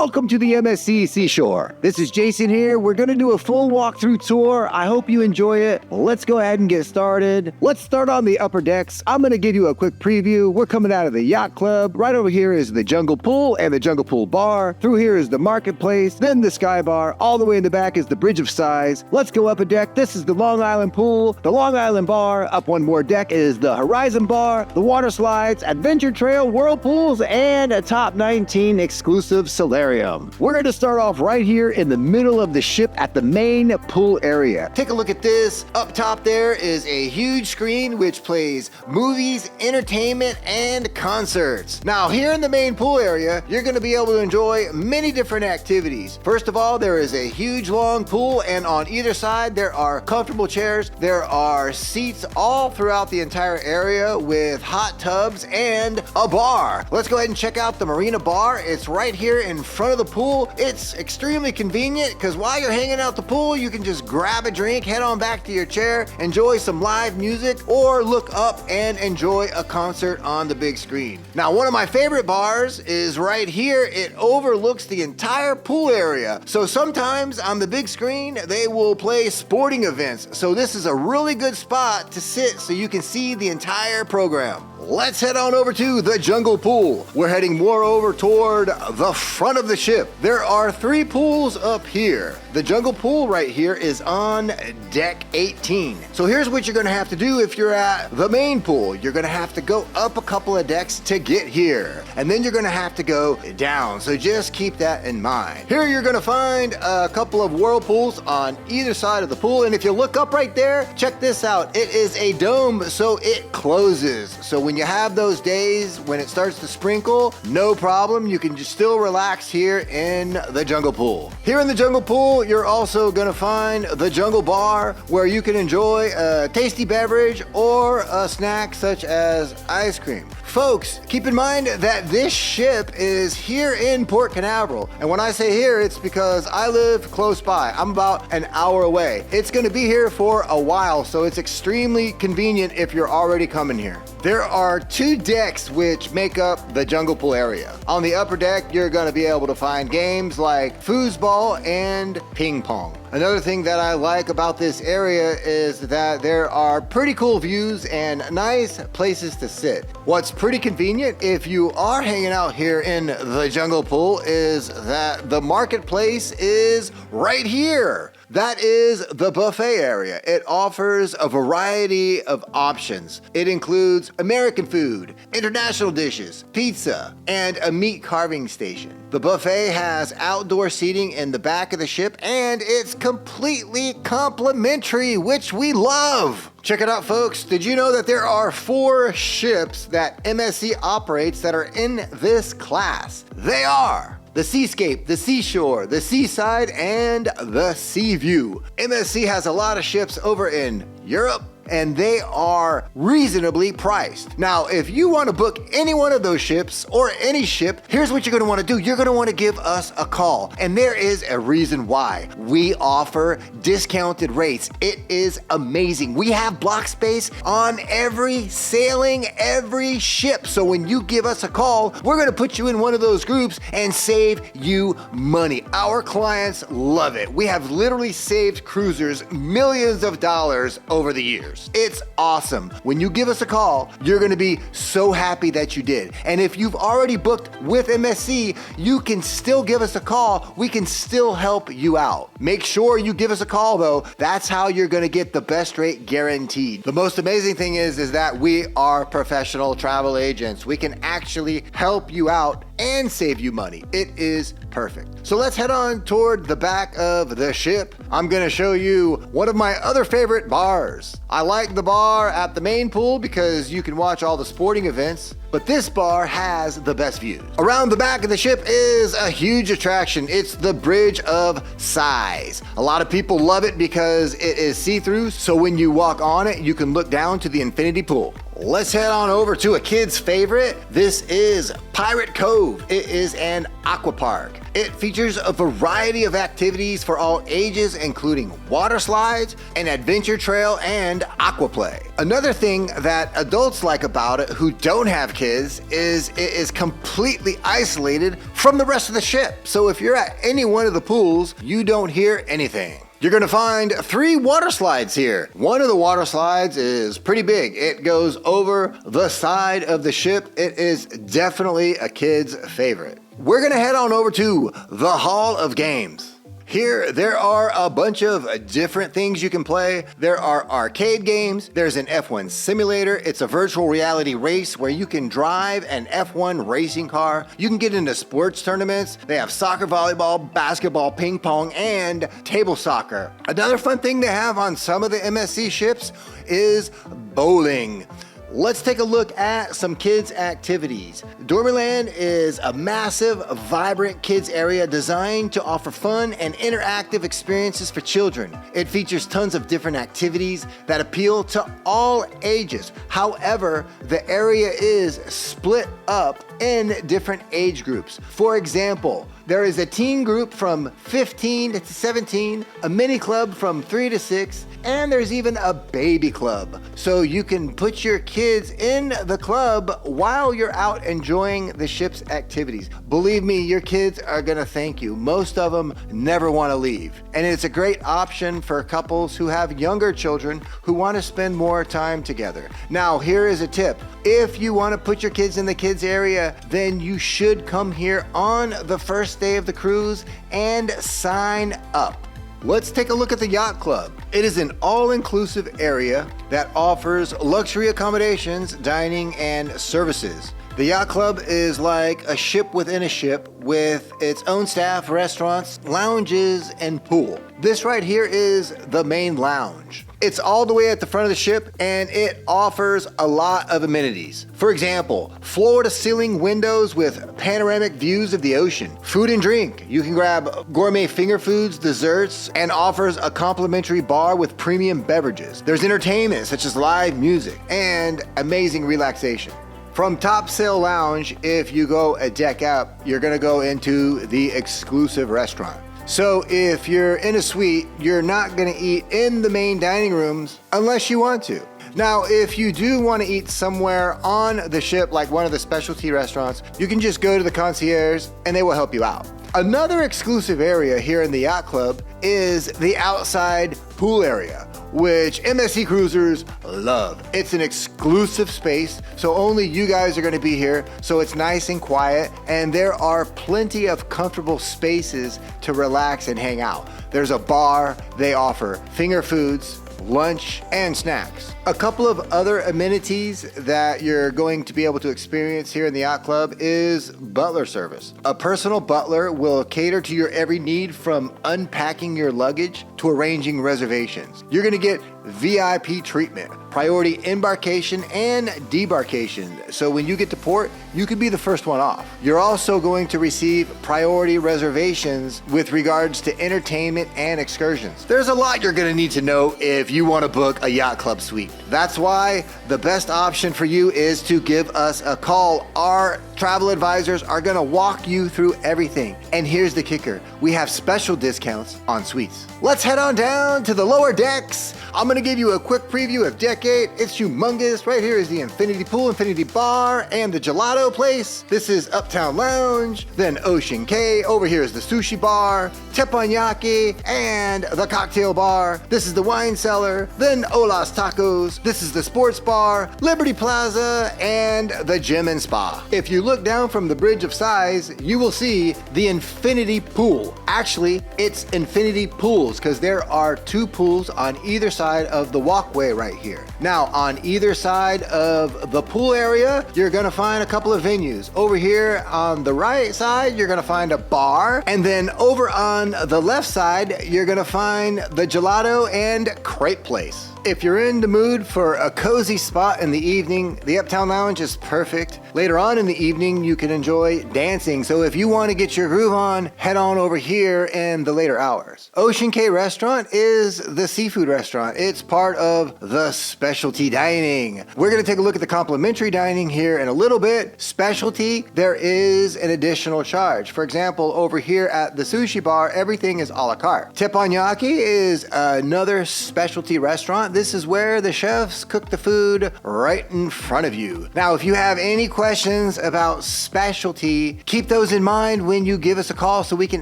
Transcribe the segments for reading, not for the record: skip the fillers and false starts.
Welcome to the MSC Seashore. This is Jason here. We're going to do a full walkthrough tour. I hope you enjoy it. Let's go ahead and get started. Let's start on the upper decks. I'm going to give you a quick preview. We're coming out of the Yacht Club. Right over here is the Jungle Pool and the Jungle Pool Bar. Through here is the Marketplace, then the Sky Bar. All the way in the back is the Bridge of Sighs. Let's go up a deck. This is the Long Island Pool, the Long Island Bar. Up one more deck is the Horizon Bar, the Water Slides, Adventure Trail, Whirlpools, and a Top 19 exclusive solarium. We're going to start off right here in the middle of the ship at the main pool area. Take a look at this. Up top there is a huge screen which plays movies, entertainment, and concerts. Now here in the main pool area, you're going to be able to enjoy many different activities. First of all, there is a huge long pool, and on either side there are comfortable chairs. There are seats all throughout the entire area with hot tubs and a bar. Let's go ahead and check out the Marina Bar. It's right here in front of the pool. It's extremely convenient because while you're hanging out the pool, you can just grab a drink, head on back to your chair, enjoy some live music, or look up and enjoy a concert on the big screen. Now, one of my favorite bars is right here. It overlooks the entire pool area. So sometimes on the big screen, they will play sporting events. So this is a really good spot to sit so you can see the entire program. Let's head on over to the Jungle Pool. We're heading more over toward the front of the ship. There are 3 pools up here. The Jungle Pool right here is on deck 18. So here's what you're gonna have to do if you're at the main pool. You're gonna have to go up a couple of decks to get here. And then you're gonna have to go down. So just keep that in mind. Here you're gonna find a couple of whirlpools on either side of the pool. And if you look up right there, check this out. It is a dome, so it closes. So when you have those days when it starts to sprinkle, no problem. You can just still relax here in the Jungle Pool. Here in the Jungle Pool, you're also gonna find the Jungle Bar, where you can enjoy a tasty beverage or a snack such as ice cream. Folks, keep in mind that this ship is here in Port Canaveral. And when I say here, it's because I live close by. I'm about an hour away. It's gonna be here for a while, so it's extremely convenient if you're already coming here. There are 2 decks which make up the Jungle Pool area. On the upper deck, you're gonna be able to find games like foosball and ping pong. Another thing that I like about this area is that there are pretty cool views and nice places to sit. What's pretty convenient if you are hanging out here in the Jungle Pool is that the Marketplace is right here. That is the buffet area. It offers a variety of options. It includes American food, international dishes, pizza, and a meat carving station. The buffet has outdoor seating in the back of the ship, and it's completely complimentary, which we love. Check it out, folks. Did you know that there are 4 ships that MSC operates that are in this class? They are the Seascape, the Seashore, the Seaside, and the Seaview. MSC has a lot of ships over in Europe, and they are reasonably priced. Now, if you want to book any one of those ships or any ship, here's what you're going to want to do. You're going to want to give us a call. And there is a reason why. We offer discounted rates. It is amazing. We have block space on every sailing, every ship. So when you give us a call, we're going to put you in one of those groups and save you money. Our clients love it. We have literally saved cruisers millions of dollars over the years. It's awesome. When you give us a call, you're going to be so happy that you did. And if you've already booked with MSC, you can still give us a call. We can still help you out. Make sure you give us a call though. That's how you're going to get the best rate guaranteed. The most amazing thing is that we are professional travel agents. We can actually help you out and save you money. It is perfect. So let's head on toward the back of the ship. I'm going to show you one of my other favorite bars. I like the bar at the main pool because you can watch all the sporting events, but this bar has the best views. Around the back of the ship is a huge attraction. It's the Bridge of Sighs. A lot of people love it because it is see-through, so when you walk on it, you can look down to the infinity pool. Let's head on over to a kid's favorite. This is Pirate Cove. It is an aqua park. It features a variety of activities for all ages, including water slides, an adventure trail, and aqua play. Another thing that adults like about it who don't have kids is it is completely isolated from the rest of the ship. So if you're at any one of the pools, you don't hear anything. You're gonna find 3 water slides here. One of the water slides is pretty big. It goes over the side of the ship. It is definitely a kid's favorite. We're gonna head on over to the Hall of Games. Here, there are a bunch of different things you can play. There are arcade games. There's an F1 simulator. It's a virtual reality race where you can drive an F1 racing car. You can get into sports tournaments. They have soccer, volleyball, basketball, ping pong, and table soccer. Another fun thing they have on some of the MSC ships is bowling. Let's take a look at some kids' activities. Doremi is a massive, vibrant kids area designed to offer fun and interactive experiences for children. It features tons of different activities that appeal to all ages. However, the area is split up in different age groups. For example, there is a teen group from 15 to 17, a mini club from 3 to 6, and there's even a baby club. So you can put your kids in the club while you're out enjoying the ship's activities. Believe me, your kids are gonna thank you. Most of them never wanna leave. And it's a great option for couples who have younger children who wanna spend more time together. Now, here is a tip. If you wanna put your kids in the kids area, then you should come here on the first day of the cruise and sign up. Let's take a look at the Yacht Club. It is an all-inclusive area that offers luxury accommodations, dining, and services. The Yacht Club is like a ship within a ship with its own staff, restaurants, lounges, and pool. This right here is the main lounge. It's all the way at the front of the ship and it offers a lot of amenities. For example, floor-to-ceiling windows with panoramic views of the ocean. Food and drink. You can grab gourmet finger foods, desserts, and offers a complimentary bar with premium beverages. There's entertainment such as live music and amazing relaxation. From Top Sail Lounge, if you go a deck up, you're gonna go into the exclusive restaurant. So if you're in a suite, you're not gonna eat in the main dining rooms unless you want to. Now, if you do want to eat somewhere on the ship, like one of the specialty restaurants, you can just go to the concierge and they will help you out. Another exclusive area here in the Yacht Club is the outside pool area, which MSC cruisers love. It's an exclusive space, so only you guys are gonna be here, so it's nice and quiet, and there are plenty of comfortable spaces to relax and hang out. There's a bar, they offer finger foods, lunch, and snacks. A couple of other amenities that you're going to be able to experience here in the Yacht Club is butler service. A personal butler will cater to your every need, from unpacking your luggage to arranging reservations. You're gonna get VIP treatment, priority embarkation and debarkation. So when you get to port, you could be the first one off. You're also going to receive priority reservations with regards to entertainment and excursions. There's a lot you're gonna need to know if you wanna book a Yacht Club suite. That's why the best option for you is to give us a call. Our travel advisors are gonna walk you through everything. And here's the kicker, we have special discounts on suites. Let's head on down to the lower decks. I'm gonna give you a quick preview of Deck 8. It's humongous. Right here is the Infinity Pool, Infinity Bar, and the Gelato Place. This is Uptown Lounge, then Ocean K. Over here is the Sushi Bar, Teppanyaki, and the Cocktail Bar. This is the Wine Cellar, then Ola's Tacos. This is the Sports Bar, Liberty Plaza, and the Gym and Spa. If you look down from the Bridge of Sighs, you will see the Infinity Pool. Actually, it's Infinity Pools because there are 2 pools on either side of the walkway right here. Now, on either side of the pool area, you're gonna find a couple of venues. Over here on the right side, you're gonna find a bar, and then over on the left side, you're gonna find the Gelato and Crepe Place. If you're in the mood for a cozy spot in the evening, the Uptown Lounge is perfect. Later on in the evening, you can enjoy dancing. So if you want to get your groove on, head on over here in the later hours. Ocean K Restaurant is the seafood restaurant. It's part of the special specialty dining. We're gonna take a look at the complimentary dining here in a little bit. Specialty, there is an additional charge. For example, over here at the sushi bar, everything is a la carte. Teppanyaki is another specialty restaurant. This is where the chefs cook the food right in front of you. Now, if you have any questions about specialty, keep those in mind when you give us a call so we can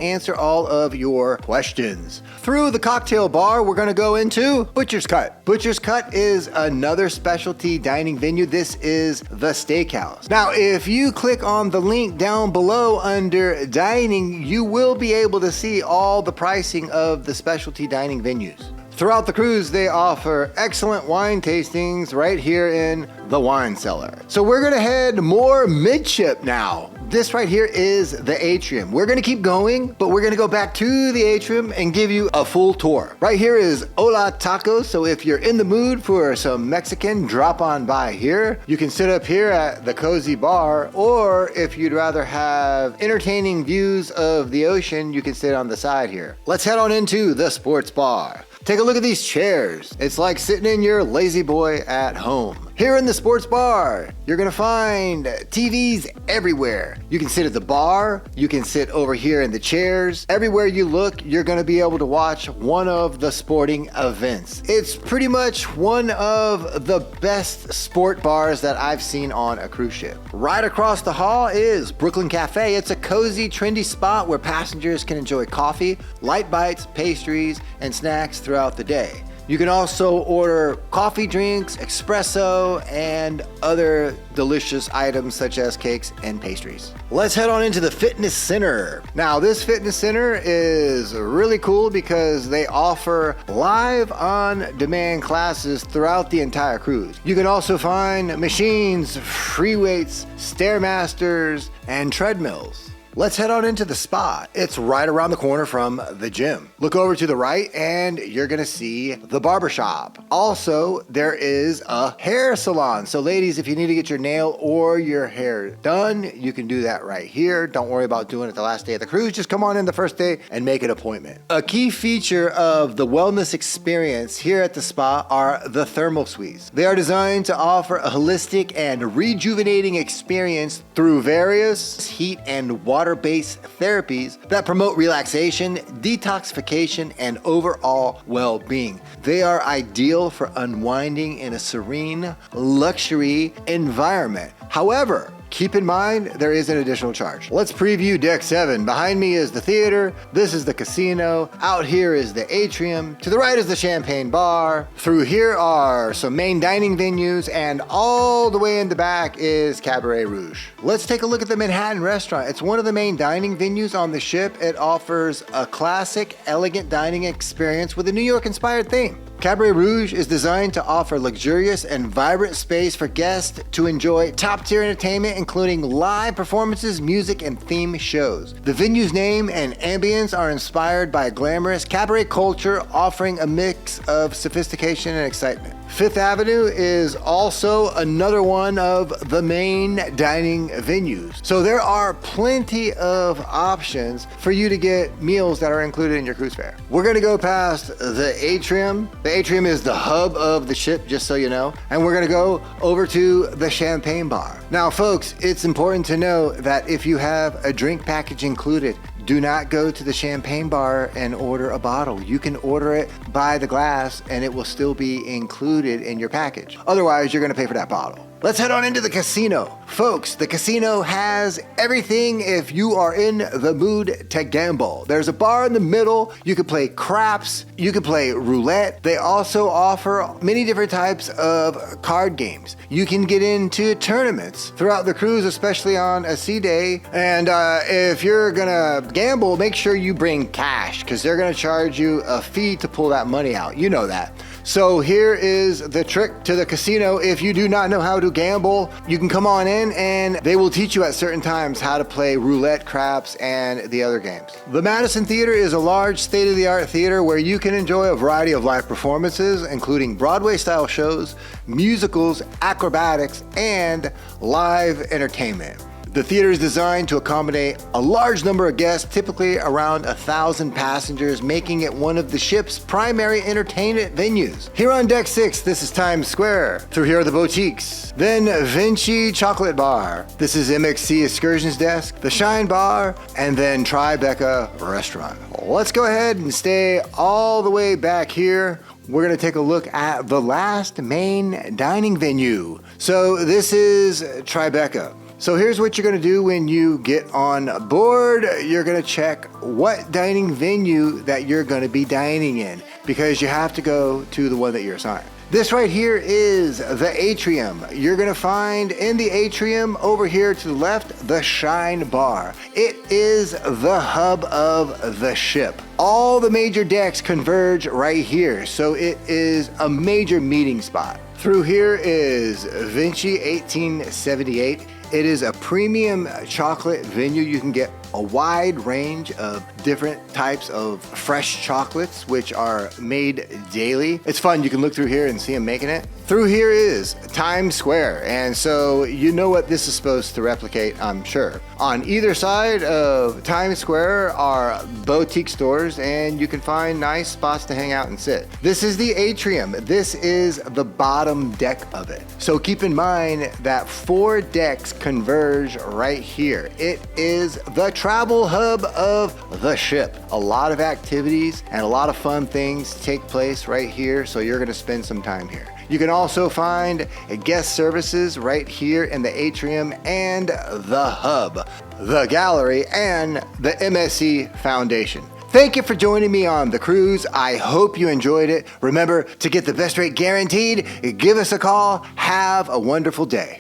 answer all of your questions. Through the cocktail bar, we're gonna go into Butcher's Cut. Butcher's Cut is another specialty dining venue. This is the Steakhouse. Now, if you click on the link down below under dining, you will be able to see all the pricing of the specialty dining venues. Throughout the cruise, they offer excellent wine tastings right here in the wine cellar. So we're gonna head more midship now. This right here is the Atrium. We're gonna keep going, but we're gonna go back to the Atrium and give you a full tour. Right here is Hola Tacos, so if you're in the mood for some Mexican, drop on by here. You can sit up here at the cozy bar, or if you'd rather have entertaining views of the ocean, you can sit on the side here. Let's head on into the sports bar. Take a look at these chairs. It's like sitting in your lazy boy at home. Here in the sports bar, you're gonna find TVs everywhere. You can sit at the bar, you can sit over here in the chairs. Everywhere you look, you're gonna be able to watch one of the sporting events. It's pretty much one of the best sport bars that I've seen on a cruise ship. Right across the hall is Brooklyn Cafe. It's a cozy, trendy spot where passengers can enjoy coffee, light bites, pastries, and snacks throughout the day. You can also order coffee drinks, espresso, and other delicious items such as cakes and pastries. Let's head on into the fitness center. Now, this fitness center is really cool because they offer live on-demand classes throughout the entire cruise. You can also find machines, free weights, Stairmasters, and treadmills. Let's head on into the spa. It's right around the corner from the gym. Look over to the right and you're gonna see the barbershop. Also, there is a hair salon. So ladies, if you need to get your nail or your hair done, you can do that right here. Don't worry about doing it the last day of the cruise. Just come on in the first day and make an appointment. A key feature of the wellness experience here at the spa are the thermal suites. They are designed to offer a holistic and rejuvenating experience through various heat and water-based therapies that promote relaxation, detoxification, and overall well-being. They are ideal for unwinding in a serene, luxury environment. However, keep in mind, there is an additional charge. Let's preview Deck 7. Behind me is the theater. This is the casino. Out here is the Atrium. To the right is the Champagne Bar. Through here are some main dining venues, and all the way in the back is Cabaret Rouge. Let's take a look at the Manhattan Restaurant. It's one of the main dining venues on the ship. It offers a classic, elegant dining experience with a New York-inspired theme. Cabaret Rouge is designed to offer luxurious and vibrant space for guests to enjoy top-tier entertainment, including live performances, music, and theme shows. The venue's name and ambience are inspired by glamorous cabaret culture, offering a mix of sophistication and excitement. Fifth Avenue is also another one of the main dining venues. So there are plenty of options for you to get meals that are included in your cruise fare. We're gonna go past the Atrium. The Atrium is the hub of the ship, just so you know. And we're gonna go over to the Champagne Bar. Now, folks, it's important to know that if you have a drink package included, do not go to the Champagne Bar and order a bottle. You can order it by the glass and it will still be included in your package. Otherwise, you're gonna pay for that bottle. Let's head on into the casino. Folks, the casino has everything if you are in the mood to gamble. There's a bar in the middle. You can play craps. You can play roulette. They also offer many different types of card games. You can get into tournaments throughout the cruise, especially on a sea day. And if you're gonna gamble, make sure you bring cash because they're gonna charge you a fee to pull that money out. You know that. So here is the trick to the casino. If you do not know how to gamble, you can come on in and they will teach you at certain times how to play roulette, craps, and the other games. The Madison Theater is a large state-of-the-art theater where you can enjoy a variety of live performances, including Broadway-style shows, musicals, acrobatics, and live entertainment. The theater is designed to accommodate a large number of guests, typically around 1,000 passengers, making it one of the ship's primary entertainment venues. Here on Deck 6, this is Times Square. Through here are the boutiques. Then Vinci Chocolate Bar. This is MSC Excursions Desk, the Shine Bar, and then Tribeca Restaurant. Let's go ahead and stay all the way back here. We're going to take a look at the last main dining venue. So this is Tribeca. So here's what you're going to do when you get on board. You're going to check what dining venue that you're going to be dining in, because you have to go to the one that you're assigned. This right here is the Atrium. You're gonna find in the Atrium over here to the left, the Shine Bar. It is the hub of the ship. All the major decks converge right here, so it is a major meeting spot. Through here is Vinci 1878. It is a premium chocolate venue. You can get a wide range of different types of fresh chocolates, which are made daily. It's fun. You can look through here and see them making it. Through here is Times Square, and so you know what this is supposed to replicate, I'm sure. On either side of Times Square are boutique stores, and you can find nice spots to hang out and sit. This is the Atrium. This is the bottom deck of it. So keep in mind that 4 decks converge right here. It is the travel hub of the ship. A lot of activities and a lot of fun things take place right here, so you're gonna spend some time here. You can also find guest services right here in the Atrium and the hub, the gallery, and the MSC Foundation. Thank you for joining me on the cruise. I hope you enjoyed it. Remember, to get the best rate guaranteed, give us a call. Have a wonderful day.